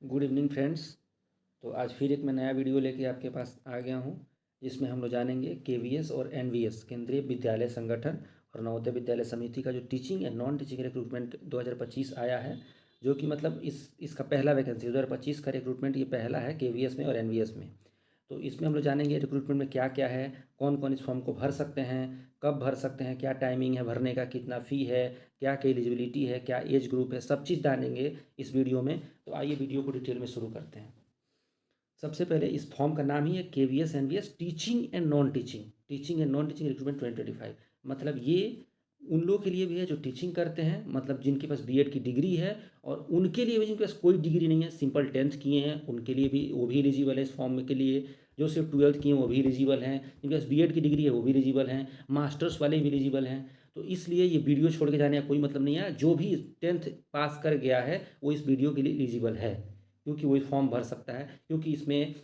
Good evening friends. तो आज फिर एक मैं नया वीडियो लेके आपके पास आ गया हूँ, जिसमें हम लोग जानेंगे केवीएस और एनवीएस केंद्रीय विद्यालय संगठन और नवोदय विद्यालय समिति का जो teaching and non teaching recruitment 2025 आया है, जो कि मतलब इसका पहला वैकेंसी 2025 का रिक्रूटमेंट ये पहला है केवीएस में और एनवीएस में। तो इसमें हम लोग जानेंगे रिक्रूटमेंट में क्या क्या है, कौन कौन इस फॉर्म को भर सकते हैं, कब भर सकते हैं, क्या टाइमिंग है भरने का, कितना फ़ी है, क्या क्या एलिजिबिलिटी है, क्या एज ग्रुप है, सब चीज़ जानेंगे इस वीडियो में। तो आइए वीडियो को डिटेल में शुरू करते हैं। सबसे पहले इस फॉर्म का नाम ही है KVS NVS teaching and non teaching recruitment 2025। मतलब ये उन लोगों के लिए भी है जो टीचिंग करते हैं, मतलब जिनके पास बीएड की डिग्री है, और उनके लिए भी जिनके पास कोई डिग्री नहीं है, सिंपल 10th किए हैं, उनके लिए भी वो भी एलिजिबल है इस फॉर्म के लिए। जो सिर्फ 12th किए हैं वो भी एलिजिबल हैं, जिनके पास बीएड की डिग्री है वो भी एलिजिबल हैं, मास्टर्स वाले भी एलिजिबल हैं। तो इसलिए ये वीडियो छोड़ के जाने का कोई मतलब नहीं है। जो भी 10th पास कर गया है वो इस वीडियो के लिए एलिजिबल है, क्योंकि वो फॉर्म भर सकता है। क्योंकि इसमें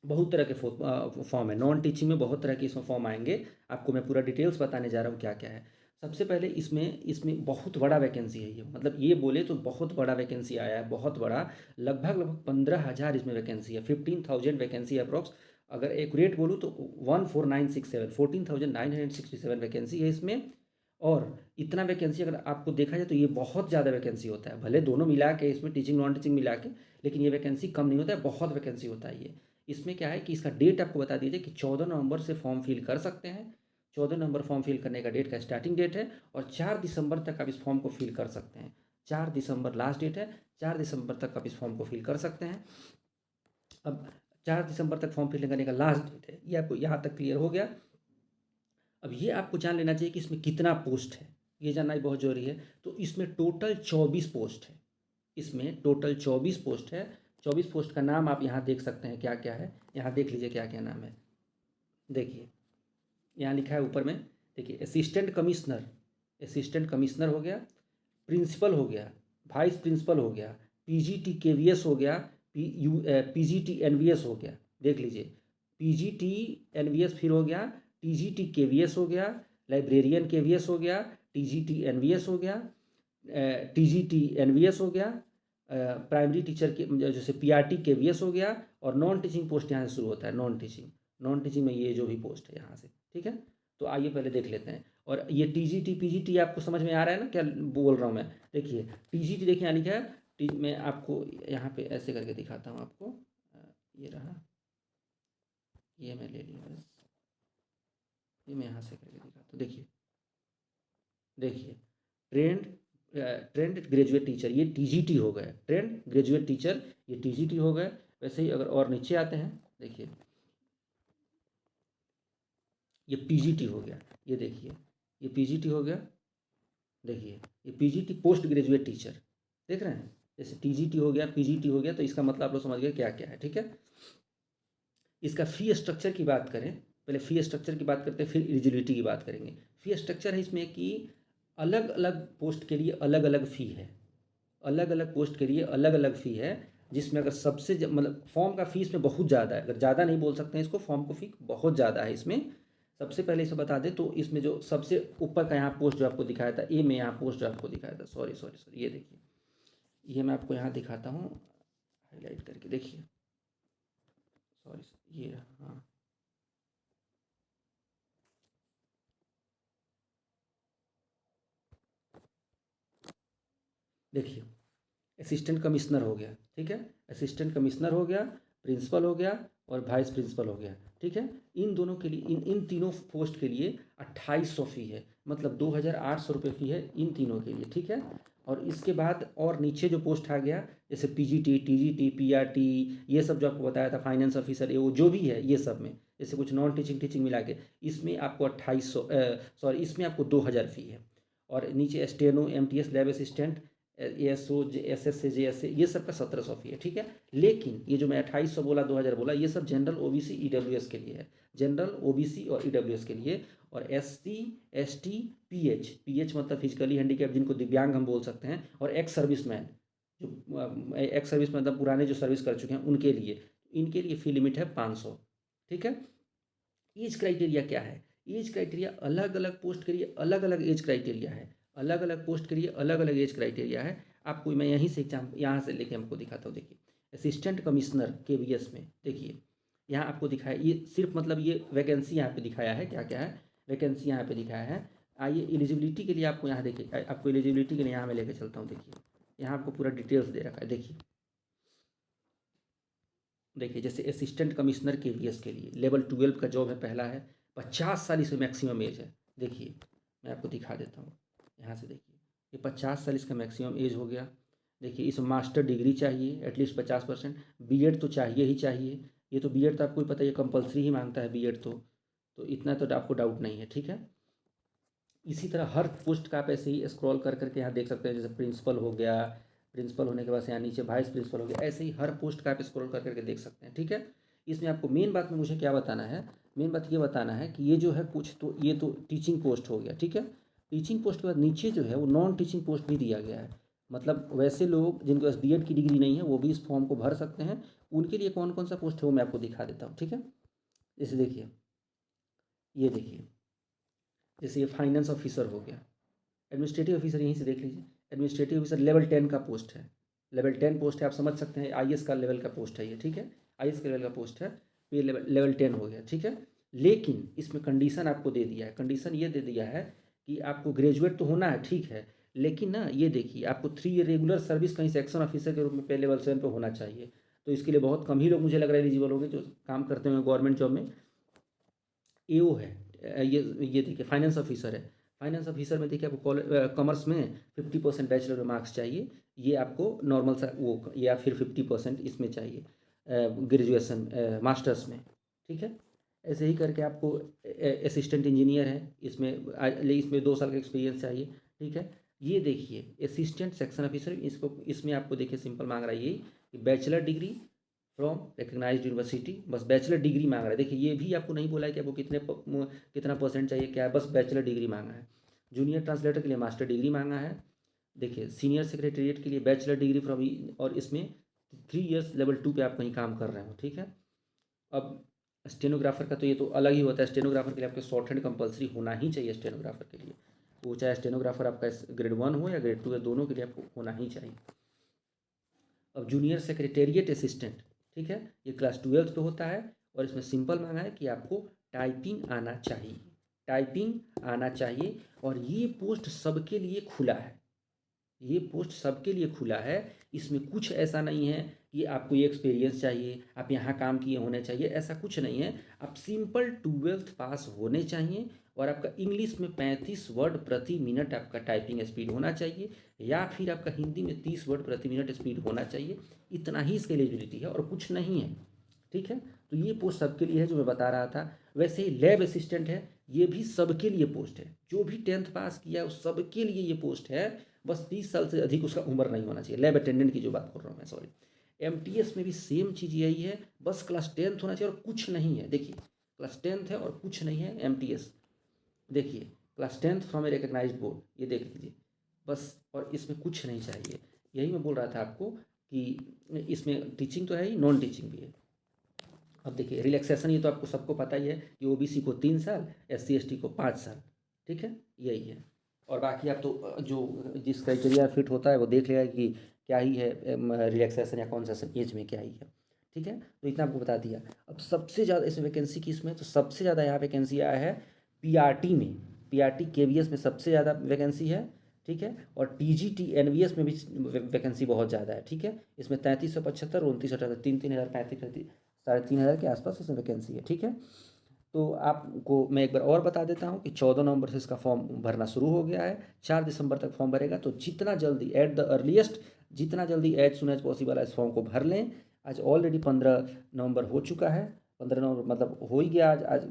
बहुत तरह के फॉर्म है, नॉन टीचिंग में बहुत तरह के इसमें फॉर्म आएंगे। आपको मैं पूरा डिटेल्स बताने जा रहा हूँ क्या क्या है। सबसे पहले इसमें इसमें बहुत बड़ा वैकेंसी है ये, मतलब ये बोले तो बहुत बड़ा वैकेंसी आया है, बहुत बड़ा। लगभग लगभग 15,000 इसमें वैकेंसी है, 15,000 वैकेंसी अप्रॉक्स। अगर एक्यूरेट बोलूँ तो 14967 14,967 वैकेंसी है इसमें। और इतना वैकेंसी अगर आपको देखा जाए तो ये बहुत ज़्यादा वैकेंसी होता है, भले दोनों मिला के इसमें टीचिंग नॉन टीचिंग मिला के, लेकिन ये वैकेंसी कम नहीं होता है, बहुत वैकेंसी होता है ये। इसमें क्या है कि इसका डेट आपको बता दीजिए कि 14 नवंबर से फॉर्म फिल कर सकते हैं। 14 नवंबर फॉर्म फिल करने का डेट का स्टार्टिंग डेट है, और 4 दिसंबर तक आप इस फॉर्म को फिल कर सकते हैं। 4 दिसंबर लास्ट डेट है, 4 दिसंबर तक आप इस फॉर्म को फिल कर सकते हैं। अब 4 दिसंबर तक फॉर्म फिल करने का लास्ट डेट है, ये आपको यहाँ तक क्लियर हो गया। अब ये आपको जान लेना चाहिए कि इसमें कितना पोस्ट है, ये जानना ही बहुत ज़रूरी है। तो इसमें टोटल 24 पोस्ट है, इसमें टोटल 24 पोस्ट है। 24 पोस्ट का नाम आप यहाँ देख सकते हैं क्या क्या है, यहाँ देख लीजिए क्या क्या नाम है। देखिए यहाँ लिखा है ऊपर में, देखिए असिस्टेंट कमिश्नर हो गया, प्रिंसिपल हो गया, वाइस प्रिंसिपल हो गया, पीजीटी केवीएस हो गया, पीजीटी एनवीएस हो गया। देख लीजिए, पीजीटी एनवीएस फिर हो गया, टीजीटी केवीएस हो गया, लाइब्रेरियन केवीएस हो गया, टीजीटी एनवीएस हो गया, टीजीटी एनवीएस हो गया, प्राइमरी टीचर के जैसे पीआरटी केवीएस हो गया। और नॉन टीचिंग पोस्ट यहाँ से शुरू होता है, नॉन टीचिंग में ये जो भी पोस्ट है यहाँ से, ठीक है। तो आइए पहले देख लेते हैं। और ये टीजीटी पीजीटी आपको समझ में आ रहा है ना क्या बोल रहा हूँ मैं। देखिए टीजीटी, देखिए यहाँ लिखा है मैं आपको यहाँ पे ऐसे करके दिखाता हूँ आपको। ये रहा, ये मैं ले लिया बस, ये मैं यहाँ से करके दिखाता हूँ। देखिए देखिए ट्रेंड ट्रेंड ग्रेजुएट टीचर, ये टीजीटी हो गया। ट्रेंड ग्रेजुएट टीचर ये टीजीटी हो गए। वैसे ही अगर और नीचे आते हैं, देखिए ये पीजीटी हो गया, ये देखिए ये पीजीटी हो गया। देखिए ये पीजीटी पोस्ट ग्रेजुएट टीचर, देख रहे हैं, जैसे टीजीटी हो गया पीजीटी हो गया, तो इसका मतलब आप लोग समझ गए क्या क्या है, ठीक है। इसका फ़ी स्ट्रक्चर की बात करें, पहले फ़ी स्ट्रक्चर की बात करते हैं, फिर एलिजिबिलिटी की बात करेंगे। फ़ी स्ट्रक्चर है इसमें कि अलग अलग पोस्ट के लिए अलग अलग फ़ी है, अलग अलग पोस्ट के लिए अलग अलग फ़ी है। जिसमें अगर मतलब फॉर्म का फ़ीस में बहुत ज़्यादा है, अगर ज़्यादा नहीं बोल सकते हैं इसको, फॉर्म को फ़ी बहुत ज़्यादा है इसमें। सबसे पहले इसे बता दें तो इसमें जो सबसे ऊपर का यहाँ पोस्ट जो आपको दिखाया था, ए में यहाँ पोस्ट जो आपको दिखाया था, सॉरी सॉरी सॉरी, ये देखिए, ये मैं आपको यहाँ दिखाता हूँ हाईलाइट करके, देखिए सॉरी, ये रहा, हाँ देखिए, असिस्टेंट कमिश्नर हो गया, ठीक है, असिस्टेंट कमिश्नर हो गया, प्रिंसिपल हो गया, और वाइस प्रिंसिपल हो गया, ठीक है। इन दोनों के लिए, इन तीनों पोस्ट के लिए 2800 फ़ी है, मतलब 2,800 रुपये फ़ी है इन तीनों के लिए, ठीक है। और इसके बाद और नीचे जो पोस्ट आ गया, जैसे पीजीटी टीजीटी पीआरटी, ये सब जो आपको बताया था, फाइनेंस ऑफिसर, ये वो जो भी है, ये सब में जैसे कुछ नॉन टीचिंग टीचिंग मिला के, इसमें आपको 2800, सॉरी, इसमें आपको 2,000 फ़ी है। और नीचे steno MTS lab assistant, S O S S से जे एस से, ये सब का 1700 फ़ी है, ठीक है। लेकिन ये जो मैं 2800 बोला, 2000 बोला, ये सब जनरल ओबीसी ईडब्ल्यूएस के लिए है, जनरल ओबीसी और ईडब्ल्यूएस के लिए। और एससी एसटी पीएच मतलब फिजिकली हैंडीकैप, जिनको दिव्यांग हम बोल सकते हैं, और एक्स सर्विसमैन, जो एक्स सर्विस मतलब पुराने जो सर्विस कर चुके हैं, उनके लिए, इनके लिए फ़ी लिमिट है 500, ठीक है। एज क्राइटेरिया क्या है, एज क्राइटेरिया अलग अलग पोस्ट के लिए अलग अलग एज क्राइटेरिया है, अलग अलग पोस्ट के लिए अलग अलग एज क्राइटेरिया है। आपको मैं यहीं से एग्जाम यहाँ से लेके हमको दिखाता हूँ। देखिए असिस्टेंट कमिश्नर केवीएस में देखिए यहाँ आपको दिखाया, ये सिर्फ मतलब ये वैकेंसी यहाँ पे दिखाया है, क्या क्या है वैकेंसी यहाँ पे दिखाया है। आइए एलिजिबिलिटी के लिए आपको यहाँ देखिए, आपको एलिजिबिलिटी के लिए यहाँ मैं लेके चलता हूँ। देखिए यहाँ आपको पूरा डिटेल्स दे रखा है। देखिए देखिए जैसे असिस्टेंट कमिश्नर केवीएस के लिए लेवल 12 का जॉब है, पहला है 50 साल इसमें मैक्सिमम एज है। देखिए मैं आपको दिखा देता हूँ यहाँ से। देखिए ये 50 साल इसका मैक्सिमम एज हो गया। देखिए इस मास्टर डिग्री चाहिए एटलीस्ट 50%, बीएड तो चाहिए ही चाहिए। ये तो बीएड तो आपको ही पता है, ये कंपलसरी ही मांगता है बीएड तो इतना तो आपको डाउट नहीं है, ठीक है। इसी तरह हर पोस्ट का आप ऐसे ही स्क्रॉल कर करके यहाँ देख सकते हैं, जैसे प्रिंसिपल हो गया, प्रिंसिपल होने के बाद यहाँ नीचे वाइस प्रिंसिपल हो गया, ऐसे ही हर पोस्ट का आप स्क्रॉल कर करके देख सकते हैं, ठीक है। इसमें आपको मेन बात में मुझे क्या बताना है, मेन बात ये बताना है कि ये जो है कुछ तो ये तो टीचिंग पोस्ट हो गया, ठीक है। टीचिंग पोस्ट के बाद नीचे जो है वो नॉन टीचिंग पोस्ट भी दिया गया है। मतलब वैसे लोग जिनके पास बीएड की डिग्री नहीं है वो भी इस फॉर्म को भर सकते हैं। उनके लिए कौन कौन सा पोस्ट है वो मैं आपको दिखा देता हूँ, ठीक है। जैसे देखिए ये देखिए, जैसे ये फाइनेंस ऑफिसर हो गया, एडमिनिस्ट्रेटिव ऑफिसर यहीं से देख लीजिए। एडमिनिस्ट्रेटिव ऑफिसर लेवल 10 का पोस्ट है, लेवल 10 पोस्ट है, आप समझ सकते हैं आईएएस का लेवल का पोस्ट है ये, ठीक है। आईएएस के लेवल का पोस्ट है तो ये लेवल 10 हो गया, ठीक है। लेकिन इसमें कंडीशन आपको दे दिया है, कंडीशन ये दे दिया है कि आपको ग्रेजुएट तो होना है, ठीक है, लेकिन ना ये देखिए आपको 3 ईयर रेगुलर सर्विस कहीं सेक्शन ऑफिसर के रूप में पहले लेवल 7 पे होना चाहिए। तो इसके लिए बहुत कम ही लोग मुझे लग रहा है एलिजिबल होंगे जो काम करते हुए गवर्नमेंट जॉब में। एओ है, ये देखिए फाइनेंस ऑफिसर है। फाइनेंस ऑफिसर में देखिए आपको कॉमर्स में 50% बैचलर में मार्क्स चाहिए, ये आपको नॉर्मल सा वो, या फिर 50% इसमें चाहिए ग्रेजुएशन मास्टर्स में, ठीक है। ऐसे ही करके आपको असिस्टेंट इंजीनियर है, इसमें 2 साल का एक्सपीरियंस चाहिए, ठीक है। ये देखिए असिस्टेंट सेक्शन ऑफिसर, इसको इसमें आपको देखिए सिंपल मांग रहा है यही कि bachelor degree from recognised university, बस बैचलर डिग्री मांग रहा है। देखिए ये भी आपको नहीं बोला है कि आपको कितना परसेंट चाहिए, क्या है, बस बैचलर डिग्री मांगा है। जूनियर ट्रांसलेटर के लिए मास्टर डिग्री मांगा है। देखिए सीनियर सेक्रेटेरिएट के लिए बैचलर डिग्री फ्रॉम, और इसमें 3 इयर्स लेवल 2 पे आप कहीं काम कर रहे हो, ठीक है। अब स्टेनोग्राफर का तो ये तो अलग ही होता है। स्टेनोग्राफर के लिए आपके शॉर्ट हैंड कंपलसरी होना ही चाहिए स्टेनोग्राफर के लिए, वो चाहे स्टेनोग्राफर आपका ग्रेड 1 हो या ग्रेड 2 या दोनों के लिए आपको होना ही चाहिए। अब जूनियर सेक्रेटेरिएट असिस्टेंट, ठीक है, ये क्लास 12 पे होता है और इसमें सिंपल मांगा है कि आपको टाइपिंग आना चाहिए, टाइपिंग आना चाहिए। और ये पोस्ट सबके लिए खुला है, ये पोस्ट सबके लिए खुला है। इसमें कुछ ऐसा नहीं है कि आपको ये एक्सपीरियंस चाहिए, आप यहाँ काम किए होने चाहिए, ऐसा कुछ नहीं है। आप सिंपल 12th पास होने चाहिए और आपका इंग्लिश में 35 वर्ड प्रति मिनट आपका टाइपिंग स्पीड होना चाहिए, या फिर आपका हिंदी में 30 वर्ड प्रति मिनट स्पीड होना चाहिए। इतना ही इसकी एलिजिबिलिटी है और कुछ नहीं है, ठीक है। तो ये पोस्ट सबके लिए है जो मैं बता रहा था। वैसे ही लैब असिस्टेंट है, ये भी सबके लिए पोस्ट है, जो भी 10th पास किया है उस सबके लिए ये पोस्ट है। बस 30 साल से अधिक उसका उम्र नहीं होना चाहिए। लैब अटेंडेंट की जो बात कर रहा हूँ मैं, सॉरी। एमटीएस में भी सेम चीज़ यही है, बस क्लास 10th होना चाहिए और कुछ नहीं है। देखिए क्लास 10th है और कुछ नहीं है एमटीएस। देखिए class 10th from a recognised board, ये देख लीजिए बस, और इसमें कुछ नहीं चाहिए। यही मैं बोल रहा था आपको कि इसमें टीचिंग तो है ही, नॉन टीचिंग भी है। अब देखिए रिलैक्सेशन, ये तो आपको सबको पता ही है कि ओबीसी को 3 साल, एससी एसटी को 5 साल, ठीक है, यही है। और बाकी आप तो जो जिस क्राइटेरिया फिट होता है वो देख लेगा कि क्या ही है रिलैक्सेशन या कॉन्सेशन एज में क्या ही है, ठीक है। तो इतना आपको बता दिया। अब सबसे ज़्यादा इसमें वैकेंसी किस में, तो सबसे ज़्यादा यहाँ वैकेंसी आया है पीआरटी में, पीआरटी केवीएस में सबसे ज़्यादा वैकेंसी है, ठीक है। और टीजीटी एनवीएस में भी वैकेंसी बहुत ज़्यादा है, ठीक है। इसमें 3375, 29 तीन हज़ार 35 3,500 के आसपास इसमें वैकेंसी है, ठीक है। तो आपको मैं एक बार और बता देता हूँ कि 14 नवंबर से इसका फॉर्म भरना शुरू हो गया है, 4 दिसंबर तक फॉर्म भरेगा। तो जितना जल्दी एट द अर्लीस्ट, जितना जल्दी एज सुन एज पॉसिबल इस फॉर्म को भर लें। आज ऑलरेडी 15 नवंबर हो चुका है, 15 नवंबर मतलब हो ही गया, आज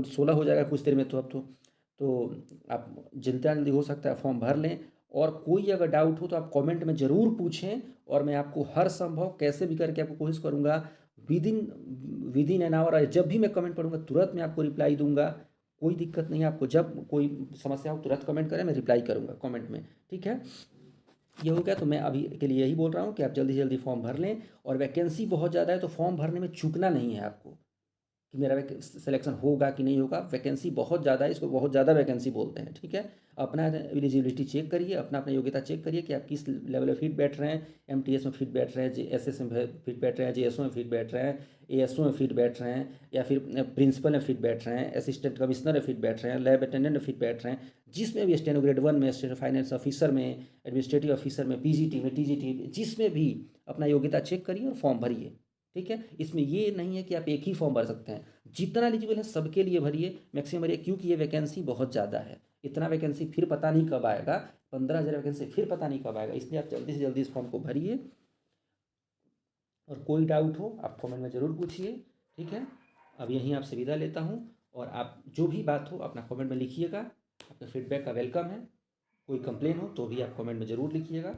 16 हो जाएगा कुछ देर में। तो अब तो आप जितना जल्दी हो सकता है फॉर्म भर लें। और कोई अगर डाउट हो तो आप कमेंट में ज़रूर पूछें, और मैं आपको हर संभव कैसे भी करके आपको कोशिश करूँगा विद इन एन आवर, जब भी मैं कमेंट पढ़ूंगा तुरंत मैं आपको रिप्लाई दूंगा। कोई दिक्कत नहीं है आपको, जब कोई समस्या हो तुरंत कमेंट करें, मैं रिप्लाई करूंगा कमेंट में, ठीक है। ये हो गया। तो मैं अभी के लिए यही बोल रहा हूँ कि आप जल्दी से जल्दी फॉर्म भर लें, और वैकेंसी बहुत ज़्यादा है तो फॉर्म भरने में चूकना नहीं है आपको। कि मेरा सिलेक्शन होगा कि नहीं होगा। वैकेंसी बहुत ज़्यादा है, इसको बहुत ज़्यादा वैकेंसी बोलते हैं, ठीक है। अपना एलिजिबिलिटी चेक करिए, अपना अपना योग्यता चेक करिए कि आप किस लेवल में फिट बैठ रहे हैं। एमटीएस में फिट बैठ रहे हैं, एसएस में फिट बैठ रहे हैं, जेएसओ में फिट बैठ रहे हैं, एएसओ में फिट बैठ रहे हैं, या फिर प्रिंसिपल में फिट बैठ रहे हैं, असिस्टेंट कमिश्नर में फिट बैठ रहे हैं, लैब अटेंडेंट में फिट बैठ रहे हैं, जिसमें भी स्टेनो ग्रेड 1 में, स्टेनो फाइनेंस ऑफिसर में, एडमिनिस्ट्रेटिव ऑफिसर में, पीजीटी में, टीजीटी में, जिसमें भी अपना योग्यता चेक करिए और फॉर्म भरिए, ठीक है। इसमें ये नहीं है कि आप एक ही फॉर्म भर सकते हैं, जितना एलिजिबल है सबके लिए भरिए, मैक्सिमम भरिए, क्योंकि ये वैकेंसी बहुत ज़्यादा है। इतना वैकेंसी फिर पता नहीं कब आएगा, 15,000 वैकेंसी फिर पता नहीं कब आएगा, इसलिए आप जल्दी से जल्दी इस फॉर्म को भरिए। और कोई डाउट हो आप कमेंट में ज़रूर पूछिए, ठीक है। अब यहीं आपसे विदा लेता हूँ, और आप जो भी बात हो अपना कमेंट में लिखिएगा, आपका फीडबैक का वेलकम है। कोई कंप्लेन हो तो भी आप कमेंट में ज़रूर लिखिएगा।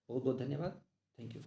बहुत बहुत धन्यवाद, थैंक यू।